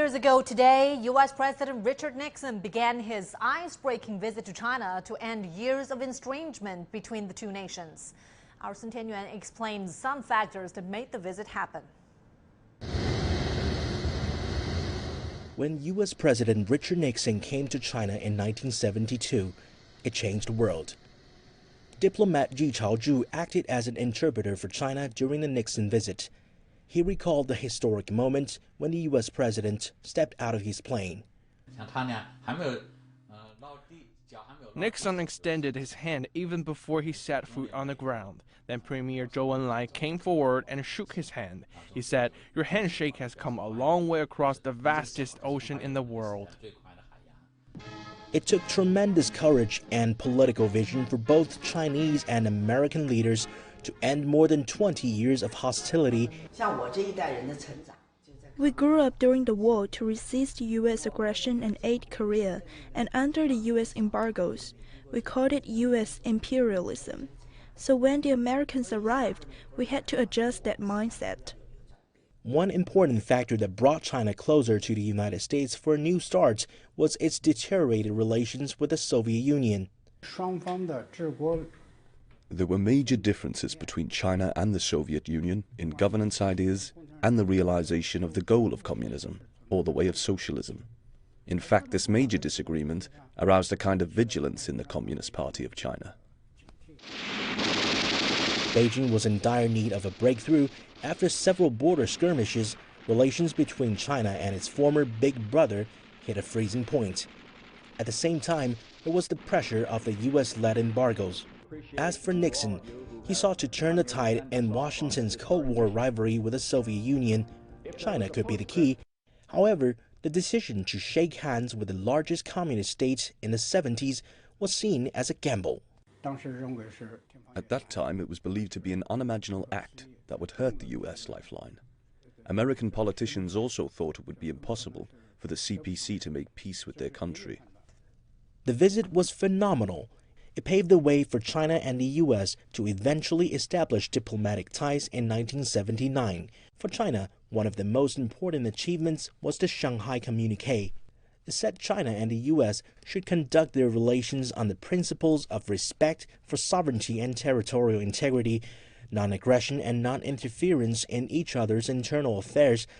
years ago today, U.S. President Richard Nixon began his ice-breaking visit to China to end years of estrangement between the two nations. Our Sun Tianyuan explains some factors that made the visit happen. When U.S. President Richard Nixon came to China in 1972, it changed the world. Diplomat Zhiqin acted as an interpreter for China during the Nixon visit. He recalled the historic moment when the U.S. president stepped out of his plane. Nixon extended his hand even before he set foot on the ground. Then Premier Zhou Enlai came forward and shook his hand. He said, "Your handshake has come a long way across the vastest ocean in the world." It took tremendous courage and political vision for both Chinese and American leaders to end more than 20 years of hostility. We grew up during the war to resist U.S. aggression and aid Korea, and under the U.S. embargoes, we called it U.S. imperialism. So when the Americans arrived, we had to adjust that mindset. One important factor that brought China closer to the United States for a new start was its deteriorated relations with the Soviet Union. There were major differences between China and the Soviet Union in governance ideas and the realization of the goal of communism, or the way of socialism. In fact, this major disagreement aroused a kind of vigilance in the Communist Party of China. Beijing was in dire need of a breakthrough after several border skirmishes. Relations between China and its former big brother hit a freezing point. At the same time, there was the pressure of the U.S.-led embargoes. As for Nixon, he sought to turn the tide in Washington's Cold War rivalry with the Soviet Union. China could be the key. However, the decision to shake hands with the largest communist state in the 70s was seen as a gamble. At that time, it was believed to be an unimaginable act that would hurt the U.S. lifeline. American politicians also thought it would be impossible for the CPC to make peace with their country. The visit was phenomenal. It paved the way for China and the U.S. to eventually establish diplomatic ties in 1979. For China, one of the most important achievements was the Shanghai Communiqué. It said China and the U.S. should conduct their relations on the principles of respect for sovereignty and territorial integrity, non-aggression and non-interference in each other's internal affairs,